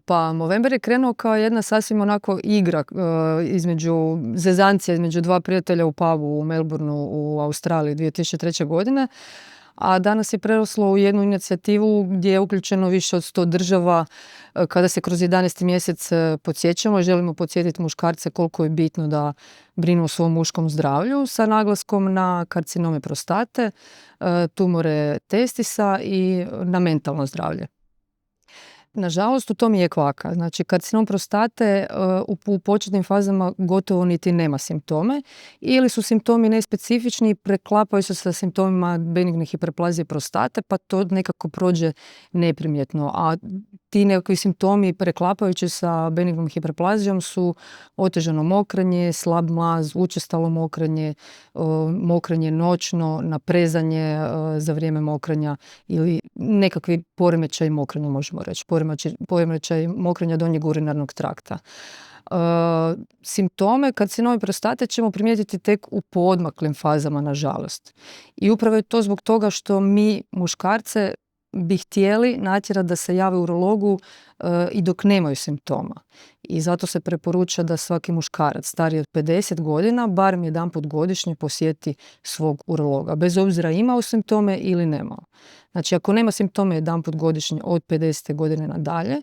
Pa Movember je krenuo kao jedna sasvim onako igra između zezancija između dva prijatelja u pubu u Melbourneu u Australiji 2003. godine, a danas je preraslo u jednu inicijativu gdje je uključeno više od 100 država kada se kroz 11. mjesec podsjećamo i želimo podsjetiti muškarce koliko je bitno da brinu o svom muškom zdravlju sa naglaskom na karcinome prostate, tumore testisa i na mentalno zdravlje. Nažalost, u tom je kvaka. Znači, karcinom prostate u početnim fazama gotovo niti nema simptome ili su simptomi nespecifični i preklapaju se sa simptomima benigne hiperplazije prostate, pa to nekako prođe neprimjetno. A ti nekakvi simptomi preklapajući sa benignom hiperplazijom su otežano mokrenje, slab mlaz, učestalo mokrenje, mokrenje noćno, naprezanje za vrijeme mokrenja ili nekakvi poremećaj mokrenja, možemo reći, poremećaj mokrenja donjeg urinarnog trakta. Simptome karcinoma prostate ćemo primijetiti tek u poodmaklim fazama, nažalost. I upravo je to zbog toga što mi muškarce bi htjeli natjerati da se jave urologu i dok nemaju simptoma. I zato se preporuča da svaki muškarac stariji od 50 godina barem jedanput godišnje posjeti svog urologa, bez obzira imao simptome ili nemao. Znači, ako nema simptome jedanput godišnje od 50. godine nadalje,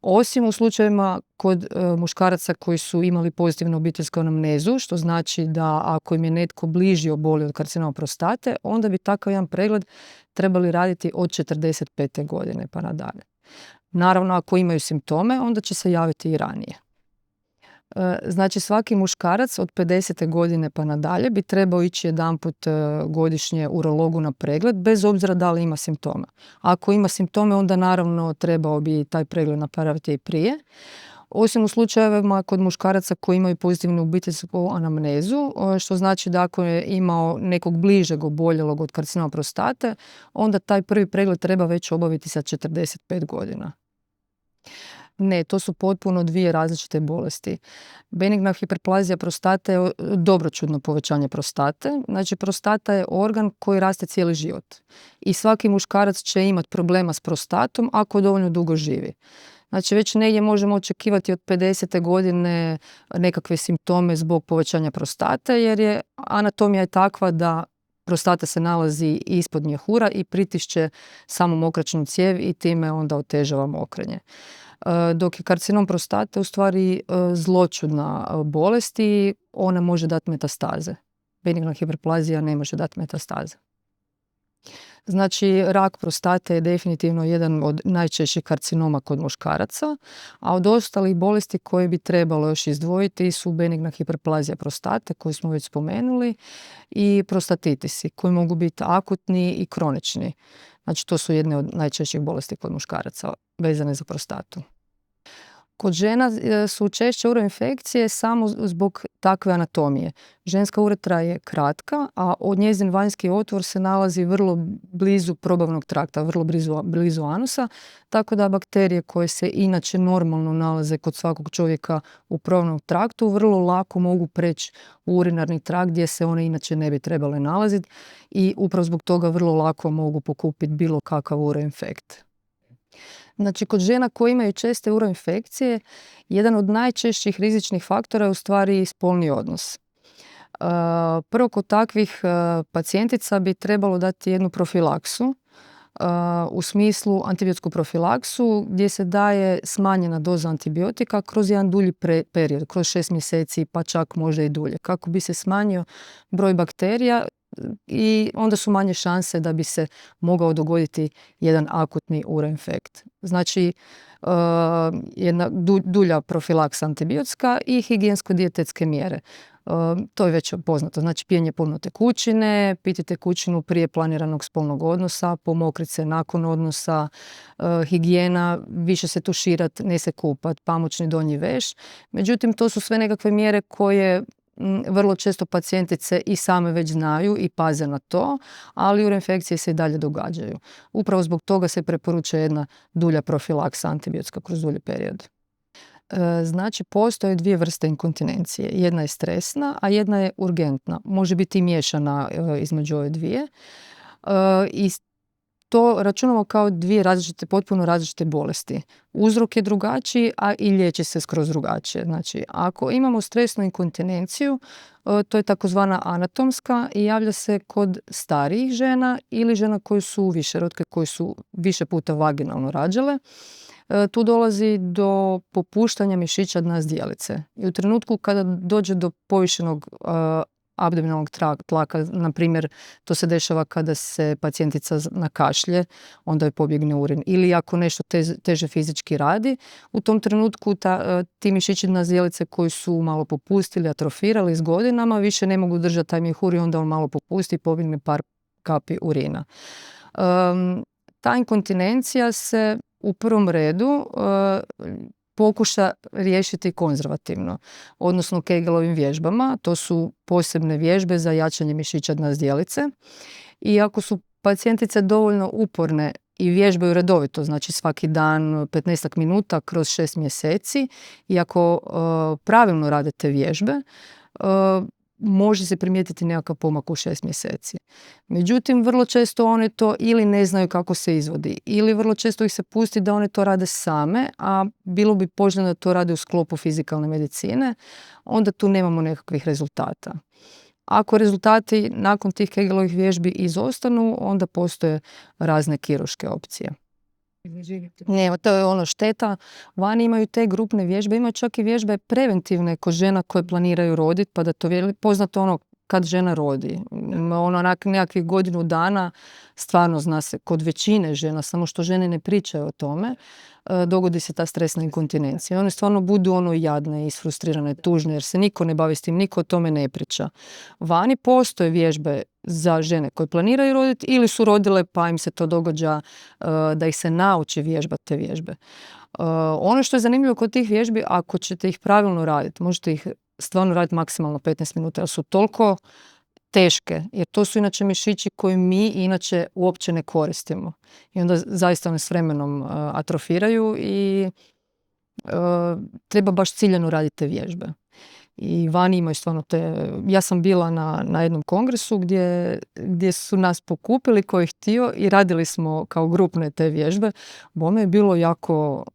osim u slučajevima kod muškaraca koji su imali pozitivnu obiteljsku anamnezu, što znači da ako im je netko bliži oboli od karcinoma prostate, onda bi takav jedan pregled trebali raditi od 45. godine pa nadalje. Naravno, ako imaju simptome, onda će se javiti i ranije. Znači, svaki muškarac od 50. godine pa nadalje bi trebao ići jedanput godišnje urologu na pregled, bez obzira da li ima simptome. Ako ima simptome, onda naravno trebao bi taj pregled napraviti i prije. Osim u slučajevima kod muškaraca koji imaju pozitivnu obiteljsku anamnezu, što znači da ako je imao nekog bližeg oboljelog od karcinoma prostate, onda taj prvi pregled treba već obaviti sa 45 godina. Ne, to su potpuno dvije različite bolesti. Benigna hiperplazija prostate je dobroćudno povećanje prostate. Znači, prostata je organ koji raste cijeli život. I svaki muškarac će imati problema s prostatom ako dovoljno dugo živi. Znači, već negdje možemo očekivati od 50. godine nekakve simptome zbog povećanja prostate, jer je anatomija je takva da prostata se nalazi ispod mjehura i pritišće samo mokraćnu cijev i time onda otežava mokrenje. Dok je karcinom prostate u stvari zloćudna bolest i ona može dati metastaze. Benigna hiperplazija ne može dati metastaze. Znači, rak prostate je definitivno jedan od najčešćih karcinoma kod muškaraca, a od ostalih bolesti koje bi trebalo još izdvojiti su benigna hiperplazija prostate, koju smo već spomenuli, i prostatitisi, koji mogu biti akutni i kronični. Znači, to su jedne od najčešćih bolesti kod muškaraca vezane za prostatu. Kod žena su češće uroinfekcije samo zbog takve anatomije. Ženska uretra je kratka, a od njezin vanjski otvor se nalazi vrlo blizu probavnog trakta, vrlo blizu anusa, tako da bakterije koje se inače normalno nalaze kod svakog čovjeka u probavnom traktu vrlo lako mogu preći u urinarni trakt gdje se one inače ne bi trebale nalaziti i upravo zbog toga vrlo lako mogu pokupiti bilo kakav uroinfekt. Znači, kod žena koje imaju česte uroinfekcije, jedan od najčešćih rizičnih faktora je u stvari spolni odnos. Prvo, kod takvih pacijentica bi trebalo dati jednu profilaksu, u smislu antibiotsku profilaksu gdje se daje smanjena doza antibiotika kroz jedan dulji period, kroz 6 mjeseci pa čak možda i dulje, kako bi se smanjio broj bakterija i onda su manje šanse da bi se mogao dogoditi jedan akutni uroinfekt. Znači, jedna dulja profilaksa antibiotska i higijensko-dijetetske mjere. To je već poznato. Znači, pijenje puno tekućine, piti tekućinu prije planiranog spolnog odnosa, pomokrit se nakon odnosa, higijena, više se tuširat, ne se kupat, pamučni donji veš. Međutim, to su sve nekakve mjere koje vrlo često pacijentice i same već znaju i paze na to, ali uroinfekcije se i dalje događaju. Upravo zbog toga se preporuča jedna dulja profilaksa antibiotska kroz dulji period. Znači, postoje dvije vrste inkontinencije. Jedna je stresna, a jedna je urgentna. Može biti i miješana između ove dvije. I to računamo kao dvije različite, potpuno različite bolesti. Uzrok je drugačiji, a i liječi se skroz drugačije. Znači, ako imamo stresnu inkontinenciju, to je takozvana anatomska i javlja se kod starijih žena ili žena koje su višerodke, koje su više puta vaginalno rađale. Tu dolazi do popuštanja mišića dna zdjelice. I u trenutku kada dođe do povišenog abdominalnog tlaka, na primjer, to se dešava kada se pacijentica nakašlje, onda joj pobjegne urin. Ili ako nešto teže fizički radi, u tom trenutku ti mišići dna zdjelice koji su malo popustili, atrofirali s godinama, više ne mogu držati taj mjehur i onda on malo popusti i pobjegne par kapi urina. Ta inkontinencija se u prvom redu pokuša riješiti konzervativno, odnosno Kegelovim vježbama. To su posebne vježbe za jačanje mišića dna zdjelice. I ako su pacijentice dovoljno uporne i vježbaju redovito, znači svaki dan 15 minuta kroz 6 mjeseci, i ako pravilno rade te vježbe, može se primijetiti nekakav pomak u 6 mjeseci. Međutim, vrlo često one to ili ne znaju kako se izvodi, ili vrlo često ih se pusti da one to rade same, a bilo bi poželjno da to rade u sklopu fizikalne medicine, onda tu nemamo nekakvih rezultata. Ako rezultati nakon tih Kegelovih vježbi izostanu, onda postoje razne kirurške opcije. Ne, to je ono šteta. Vani imaju te grupne vježbe, imaju čak i vježbe preventivne kod žena koje planiraju roditi, pa da to poznato ono kad žena rodi. Ono nekakvih godinu dana, stvarno zna se kod većine žena, samo što žene ne pričaju o tome, dogodi se ta stresna inkontinencija. One stvarno budu ono jadne, isfrustrirane, tužne, jer se niko ne bavi s tim, niko o tome ne priča. Vani postoje vježbe za žene koje planiraju roditi ili su rodile pa im se to događa da ih se nauči vježbati te vježbe. Ono što je zanimljivo kod tih vježbi, ako ćete ih pravilno raditi, možete ih stvarno raditi maksimalno 15 minuta, jer su toliko teške, jer to su inače mišići koji mi inače uopće ne koristimo. I onda zaista one s vremenom atrofiraju i treba baš ciljano raditi te vježbe. I vani imaju stvarno te... Ja sam bila na jednom kongresu gdje su nas pokupili ko je htio i radili smo kao grupne te vježbe. Bome je bilo jako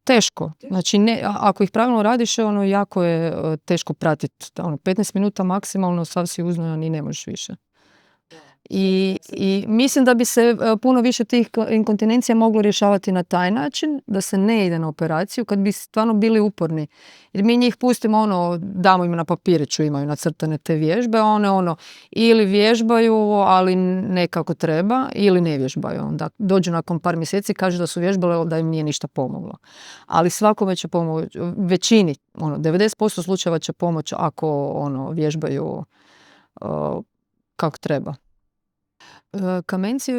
teško. Znači, ako ih pravilno radiš, ono jako je teško pratiti. 15 minuta maksimalno, sav si uznojan i ne možeš više. I mislim da bi se puno više tih inkontinencija moglo rješavati na taj način, da se ne ide na operaciju, kad bi stvarno bili uporni. Jer mi njih pustimo, damo im na papiriću, imaju nacrtane te vježbe, one ili vježbaju, ali ne kako treba, ili ne vježbaju. Onda dođu nakon par mjeseci, kažu da su vježbale, da im nije ništa pomoglo. Ali svakome će pomoći, većini, 90% slučajeva će pomoći ako vježbaju kako treba. Kamenci,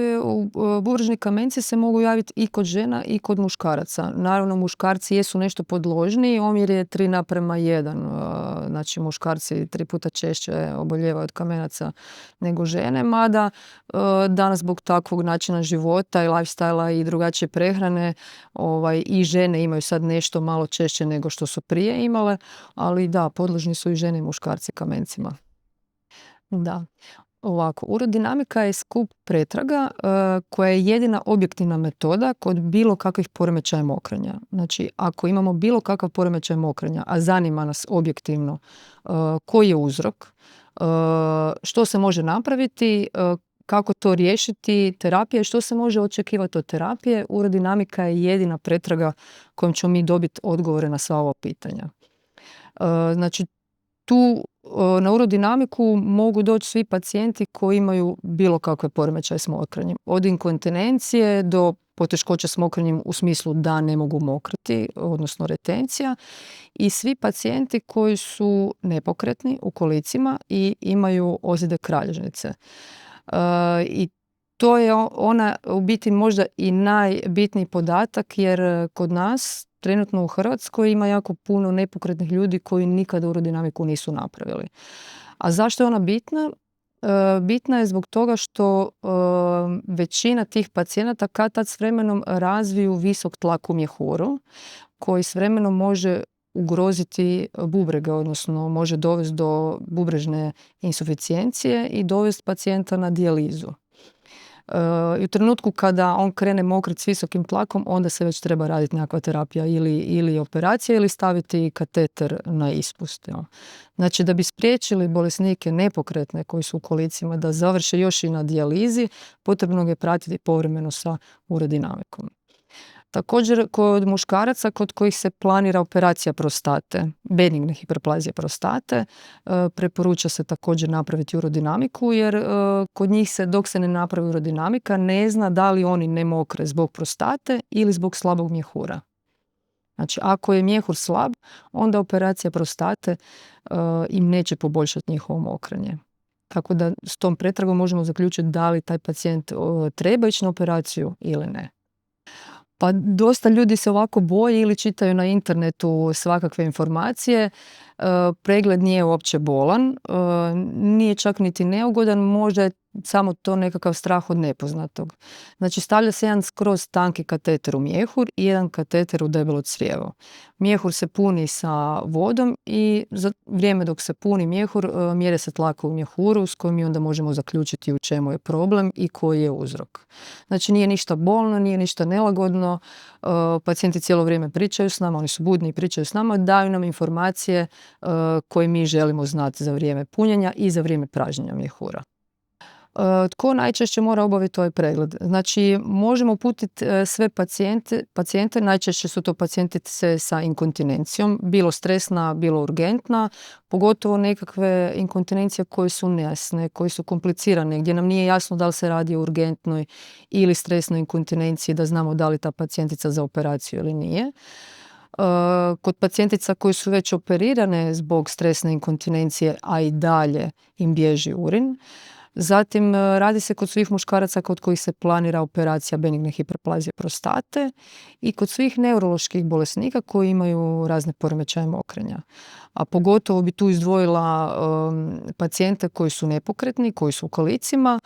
bubrežni kamenci se mogu javiti i kod žena i kod muškaraca. Naravno, muškarci jesu nešto podložniji, omjer je 3:1. Znači, muškarci 3 puta češće oboljevaju od kamenaca nego žene, mada danas zbog takvog načina života i lifestyle-a i drugačije prehrane i žene imaju sad nešto malo češće nego što su prije imale, ali da, podložni su i žene i muškarci kamencima. Da. Ovako, urodinamika je skup pretraga koja je jedina objektivna metoda kod bilo kakvih poremećaja mokrenja. Znači, ako imamo bilo kakav poremećaj mokrenja, a zanima nas objektivno koji je uzrok, što se može napraviti, kako to riješiti, terapije, što se može očekivati od terapije, urodinamika je jedina pretraga kojom ćemo mi dobiti odgovore na sva ova pitanja. Znači, tu na urodinamiku mogu doći svi pacijenti koji imaju bilo kakve poremećaje s mokrenjem. Od inkontinencije do poteškoća s mokrenjem u smislu da ne mogu mokriti, odnosno retencija. I svi pacijenti koji su nepokretni u kolicima i imaju ozljede kralježnice. I to je ona u biti možda i najbitniji podatak, jer kod nas trenutno u Hrvatskoj ima jako puno nepokretnih ljudi koji nikada urodinamiku nisu napravili. A zašto je ona bitna? Bitna je zbog toga što većina tih pacijenata kad s vremenom razviju visok tlak u mjehuru, koji s vremenom može ugroziti bubrege, odnosno može dovesti do bubrežne insuficijencije i dovesti pacijenta na dijalizu. I u trenutku kada on krene mokriti s visokim tlakom, onda se već treba raditi nekakva terapija ili operacija ili staviti kateter na ispust. Znači, da bi spriječili bolesnike nepokretne koji su u kolicima da završe još i na dijalizi, potrebno je pratiti povremeno sa urodinamikom. Također, kod muškaraca kod kojih se planira operacija prostate, benigne hiperplazije prostate, preporuča se također napraviti urodinamiku, jer kod njih se, dok se ne napravi urodinamika, ne zna da li oni ne mokre zbog prostate ili zbog slabog mjehura. Znači, ako je mjehur slab, onda operacija prostate im neće poboljšati njihovo mokrenje. Tako da s tom pretragom možemo zaključiti da li taj pacijent treba ići na operaciju ili ne. Pa dosta ljudi se ovako boji ili čitaju na internetu svakakve informacije. Pregled nije uopće bolan, nije čak niti neugodan, možda je samo to nekakav strah od nepoznatog. Znači, stavlja se jedan skroz tanki kateter u mjehur i jedan kateter u debelo crijevo. Mjehur se puni sa vodom i za vrijeme dok se puni mjehur mjere se tlak u mjehuru s kojim mi onda možemo zaključiti u čemu je problem i koji je uzrok. Znači, nije ništa bolno, nije ništa nelagodno, pacijenti cijelo vrijeme pričaju s nama, oni su budni i pričaju s nama, daju nam informacije koje mi želimo znati za vrijeme punjenja i za vrijeme pražnjenja mjehura. Tko najčešće mora obaviti ovaj pregled? Znači, možemo uputiti sve pacijente, najčešće su to pacijentice sa inkontinencijom, bilo stresna, bilo urgentna, pogotovo nekakve inkontinencije koje su nejasne, koje su komplicirane, gdje nam nije jasno da li se radi o urgentnoj ili stresnoj inkontinenciji, da znamo da li ta pacijentica za operaciju ili nije. Kod pacijentica koji su već operirane zbog stresne inkontinencije, a i dalje im bježi urin. Zatim, radi se kod svih muškaraca kod kojih se planira operacija benigne hiperplazije prostate i kod svih neuroloških bolesnika koji imaju razne poremećaje mokrenja. A pogotovo bi tu izdvojila pacijente koji su nepokretni, koji su u kolicima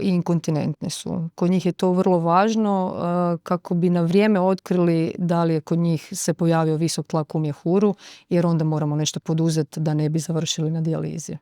i inkontinentni su. Kod njih je to vrlo važno kako bi na vrijeme otkrili da li je kod njih se pojavio visok tlak u mjehuru, jer onda moramo nešto poduzeti da ne bi završili na dijalizi.